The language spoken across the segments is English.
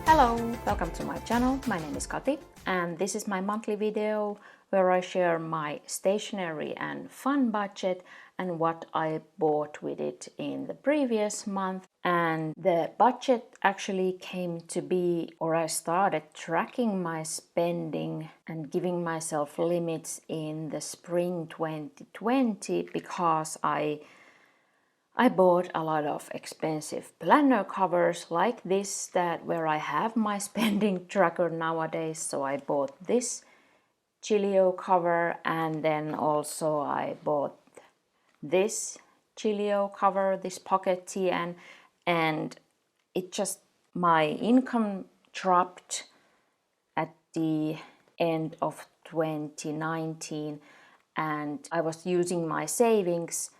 Hello, welcome to my channel. My name is Kati and this is my monthly video where I share my stationery and fun budget and what I bought with it in the previous month. And the budget actually came to be, or I started tracking my spending and giving myself limits in the spring 2020 because I bought a lot of expensive planner covers like this where I have my spending tracker nowadays. So I bought this Gillio cover and then also I bought this Gillio cover, this pocket tee, and it just, my income dropped at the end of 2019 and I was using my savings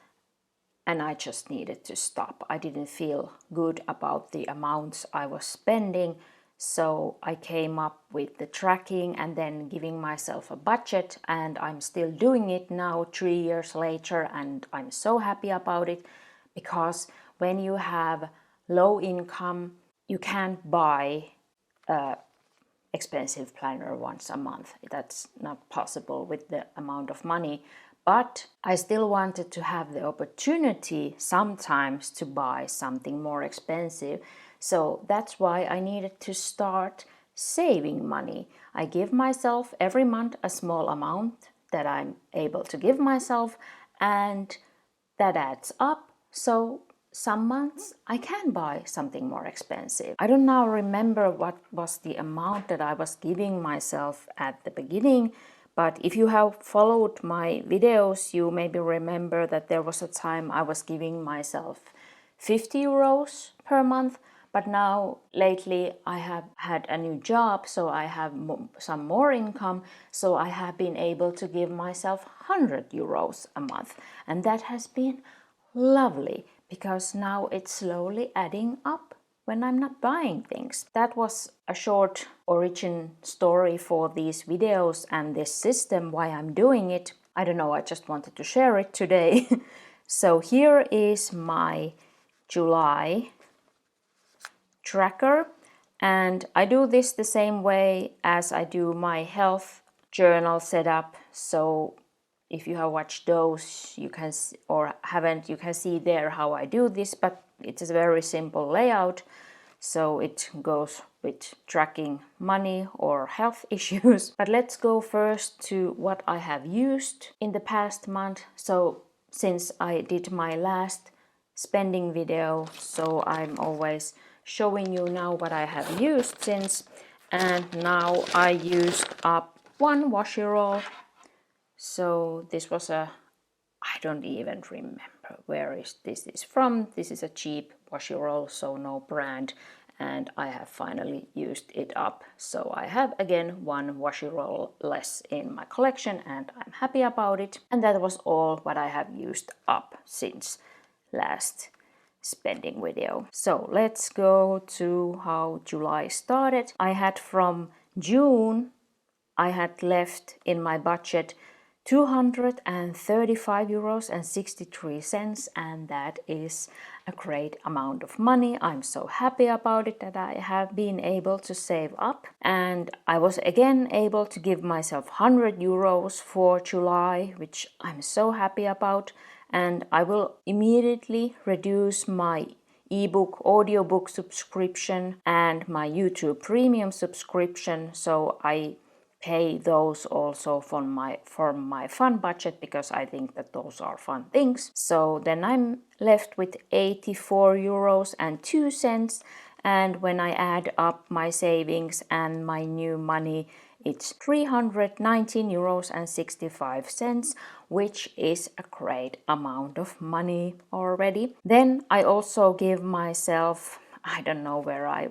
and I just needed to stop. I didn't feel good about the amounts I was spending, so I came up with the tracking and then giving myself a budget, and I'm still doing it now 3 years later, and I'm so happy about it because when you have low income, you can't buy an expensive planner once a month. That's not possible with the amount of money. But I still wanted to have the opportunity sometimes to buy something more expensive. So that's why I needed to start saving money. I give myself every month a small amount that I'm able to give myself, and that adds up. So some months I can buy something more expensive. I don't now remember what was the amount that I was giving myself at the beginning. But if you have followed my videos, you maybe remember that there was a time I was giving myself 50 euros per month. But now, lately, I have had a new job, so I have some more income. So I have been able to give myself 100 euros a month. And that has been lovely because now it's slowly adding up when I'm not buying things. That was a short origin story for these videos and this system, why I'm doing it. I don't know, I just wanted to share it today. So here is my July tracker, and I do this the same way as I do my health journal setup. So if you have watched those, you can, or haven't, you can see there how I do this, but it's a very simple layout. So it goes with tracking money or health issues. But let's go first to what I have used in the past month. So since I did my last spending video, so I'm always showing you now what I have used since. And now I used up one washi roll. So this was I don't even remember where is this from. This is a cheap washi roll, so no brand, and I have finally used it up. So I have again one washi roll less in my collection and I'm happy about it. And that was all what I have used up since last spending video. So let's go to how July started. I had from June, I had left in my budget 235 euros and 63 cents, and that is a great amount of money. I'm so happy about it that I have been able to save up, and I was again able to give myself 100 euros for July, which I'm so happy about. And I will immediately reduce my ebook, audiobook subscription and my YouTube premium subscription, so I pay those also from my fun budget because I think that those are fun things. So then I'm left with 84 euros and 2 cents, and when I add up my savings and my new money, it's 319 euros and 65 cents, which is a great amount of money already. Then I also give myself, I don't know where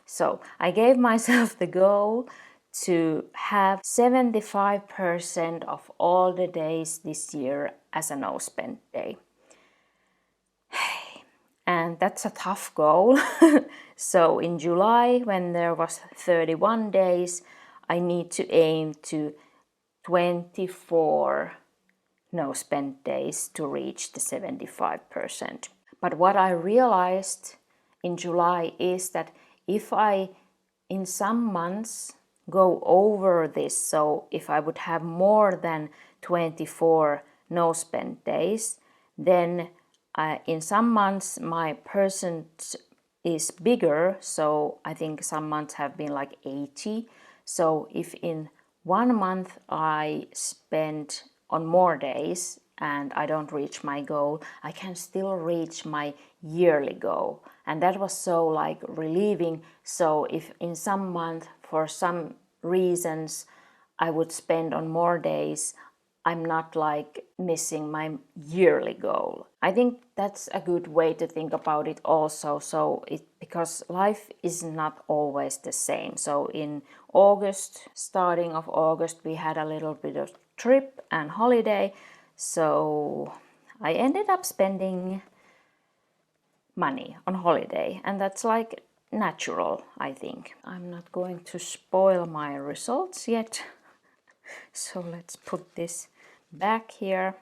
so I gave myself the goal to have 75% of all the days this year as a no-spend day. And that's a tough goal. So in July, when there was 31 days, I need to aim to 24 no-spend days to reach the 75%. But what I realized in July is that if I in some months go over this. So if I would have more than 24 no spend days, then in some months my percent is bigger. So I think some months have been like 80. So if in 1 month I spend on more days and I don't reach my goal, I can still reach my yearly goal. And that was so like relieving. So if in some month, for some reasons, I would spend on more days, I'm not like missing my yearly goal. I think that's a good way to think about it also. So because life is not always the same. So in August, starting of August, we had a little bit of trip and holiday. So I ended up spending money on holiday, and that's like natural, I think. I'm not going to spoil my results yet. So let's put this back here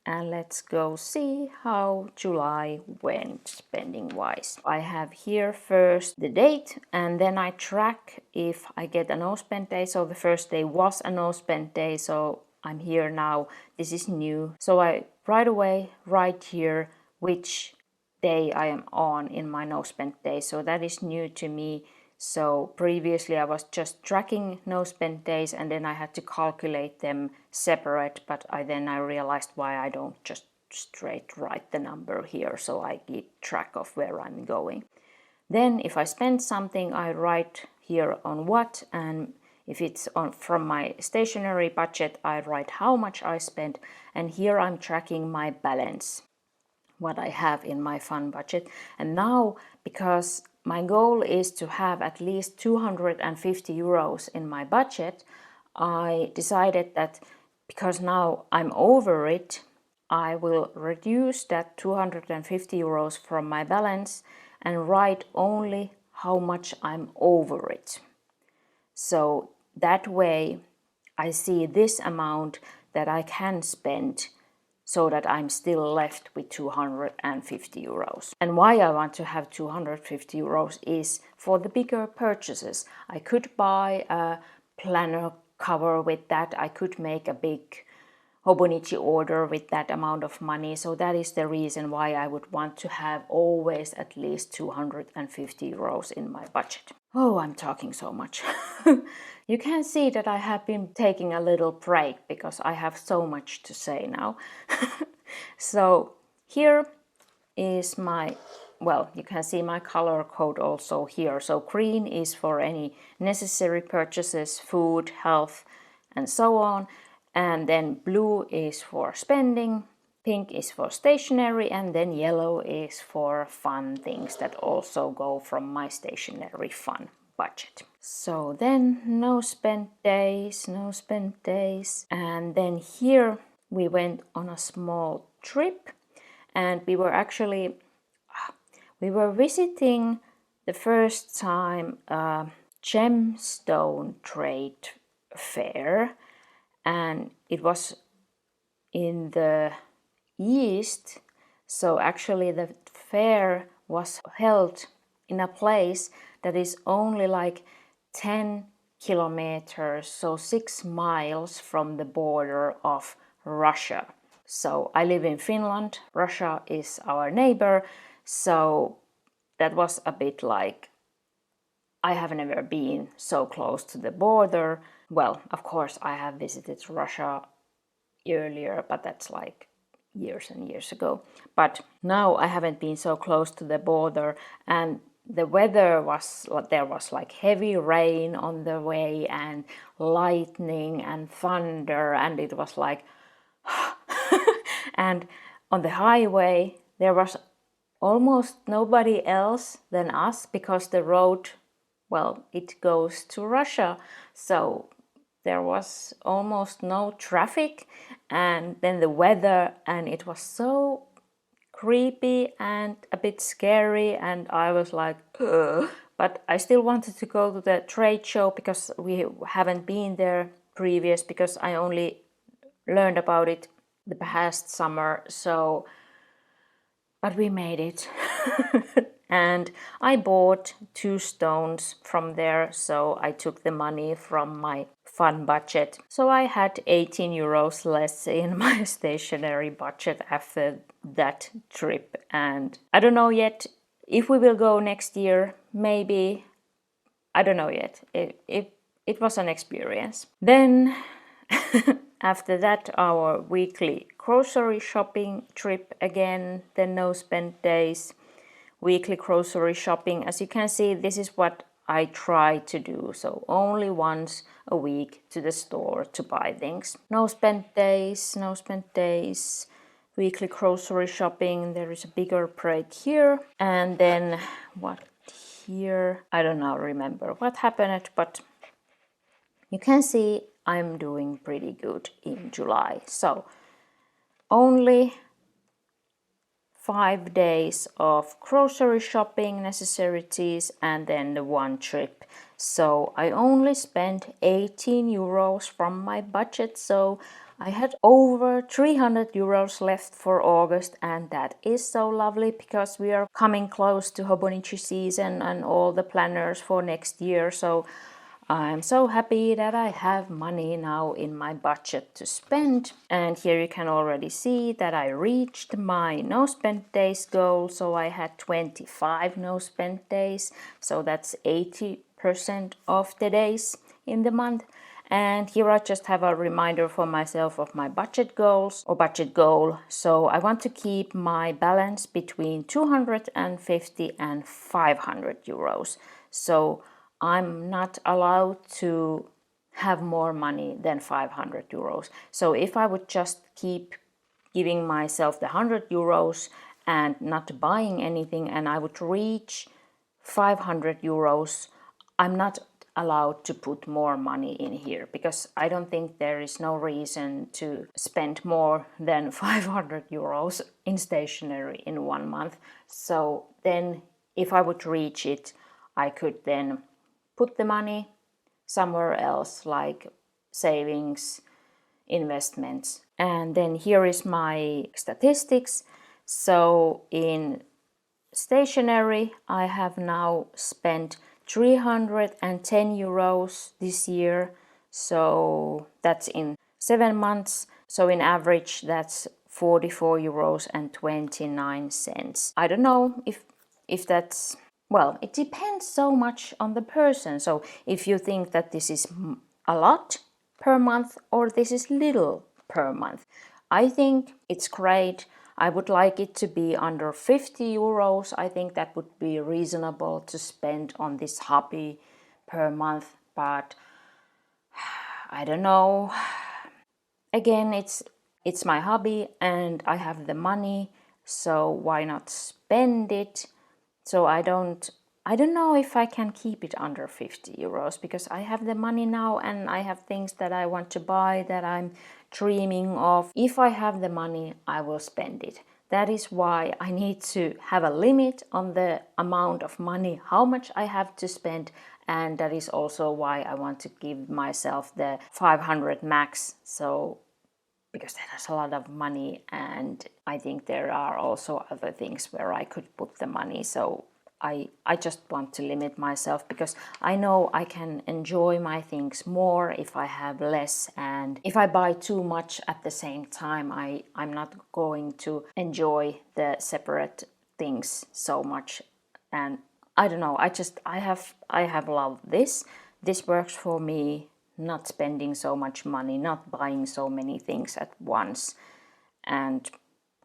and let's go see how July went spending wise. I have here first the date, and then I track if I get a no spend day. So the first day was a no spend day, so I'm here now. This is new. So I right away write here which day I am on in my no spend day. So that is new to me. So previously I was just tracking no spend days and then I had to calculate them separate, but then I realized why I don't just straight write the number here, so I keep track of where I'm going. Then if I spend something, I write here on what, and if it's from my stationery budget, I write how much I spent, and here I'm tracking my balance, what I have in my fun budget. And now, because my goal is to have at least 250 euros in my budget, I decided that because now I'm over it, I will reduce that 250 euros from my balance and write only how much I'm over it. So that way I see this amount that I can spend so that I'm still left with 250 euros. And why I want to have 250 euros is for the bigger purchases. I could buy a planner cover with that. I could make a big Hobonichi order with that amount of money. So that is the reason why I would want to have always at least 250 euros in my budget. Oh, I'm talking so much. You can see that I have been taking a little break because I have so much to say now. So here is my, well, you can see my color code also here. So green is for any necessary purchases, food, health, and so on. And then blue is for spending, pink is for stationery, and then yellow is for fun things that also go from my stationery fun budget. So then no spend days, and then here we went on a small trip, and we were visiting the first time a gemstone trade fair, and it was in the east. So actually the fair was held in a place that is only like 10 kilometers, so 6 miles from the border of Russia. So I live in Finland, Russia is our neighbor, so that was a bit like, I have never been so close to the border. Well, of course I have visited Russia earlier, but that's like years and years ago. But now I haven't been so close to the border, and the weather was, there was like heavy rain on the way and lightning and thunder, and it was like and on the highway there was almost nobody else than us because the road, well, it goes to Russia, so there was almost no traffic, and then the weather, and it was so creepy and a bit scary, and I was like, ugh. But I still wanted to go to the trade show because we haven't been there previous, because I only learned about it the past summer. So, but we made it. and I bought 2 stones from there, so I took the money from my fun budget. So I had 18 euros less in my stationery budget after that trip, and I don't know yet if we will go next year. Maybe, I don't know yet. It was an experience. Then after that, our weekly grocery shopping trip again, then no spend days, weekly grocery shopping. As you can see, this is what I try to do. So only once a week to the store to buy things. No spend days, no spend days. Weekly grocery shopping, there is a bigger break here. And then what here? I don't now remember what happened, but you can see I'm doing pretty good in July. So only 5 days of grocery shopping necessities and then the one trip. So I only spent 18 euros from my budget. So I had over 300 euros left for August, and that is so lovely because we are coming close to Hobonichi season and all the planners for next year. So I'm so happy that I have money now in my budget to spend. And here you can already see that I reached my no spend days goal. So I had 25 no spend days. So that's 80% of the days in the month. And here I just have a reminder for myself of my budget goals or budget goal. So I want to keep my balance between 250 and 500 euros. So I'm not allowed to have more money than 500 euros. So if I would just keep giving myself the 100 euros and not buying anything, and I would reach 500 euros, I'm not allowed to put more money in here because I don't think there is no reason to spend more than 500 euros in stationery in 1 month. So then if I would reach it, I could then put the money somewhere else, like savings, investments. And then here is my statistics. So in stationery, I have now spent 310 euros this year. So that's in 7 months. So in average, that's 44 euros and 29 cents. I don't know if that's, well, it depends so much on the person. So if you think that this is a lot per month or this is little per month, I think it's great. I would like it to be under 50 euros. I think that would be reasonable to spend on this hobby per month. But I don't know. Again, it's my hobby and I have the money, so why not spend it? So I don't know if I can keep it under 50 euros because I have the money now and I have things that I want to buy that I'm dreaming of. If I have the money, I will spend it. That is why I need to have a limit on the amount of money, how much I have to spend. And that is also why I want to give myself the 500 max. So because that is a lot of money, and I think there are also other things where I could put the money. So I just want to limit myself because I know I can enjoy my things more if I have less, and if I buy too much at the same time, I'm not going to enjoy the separate things so much. And I don't know, I have loved this. This works for me. Not spending so much money, not buying so many things at once. And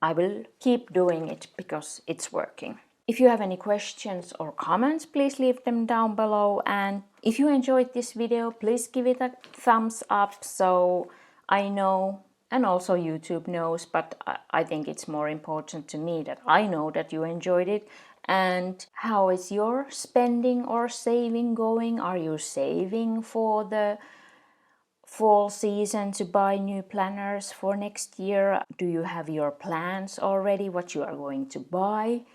I will keep doing it because it's working. If you have any questions or comments, please leave them down below. And if you enjoyed this video, please give it a thumbs up so I know, and also YouTube knows, but I think it's more important to me that I know that you enjoyed it. And how is your spending or saving going? Are you saving for the fall season to buy new planners for next year? Do you have your plans already, what you are going to buy?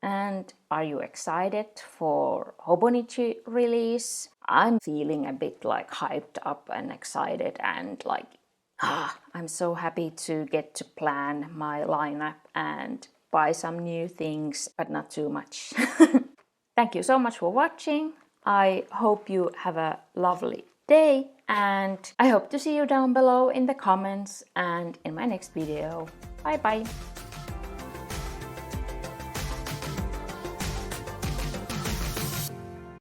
And are you excited for Hobonichi release? I'm feeling a bit like hyped up and excited and like, I'm so happy to get to plan my lineup and buy some new things, but not too much. Thank you so much for watching. I hope you have a lovely day, and I hope to see you down below in the comments and in my next video. Bye bye!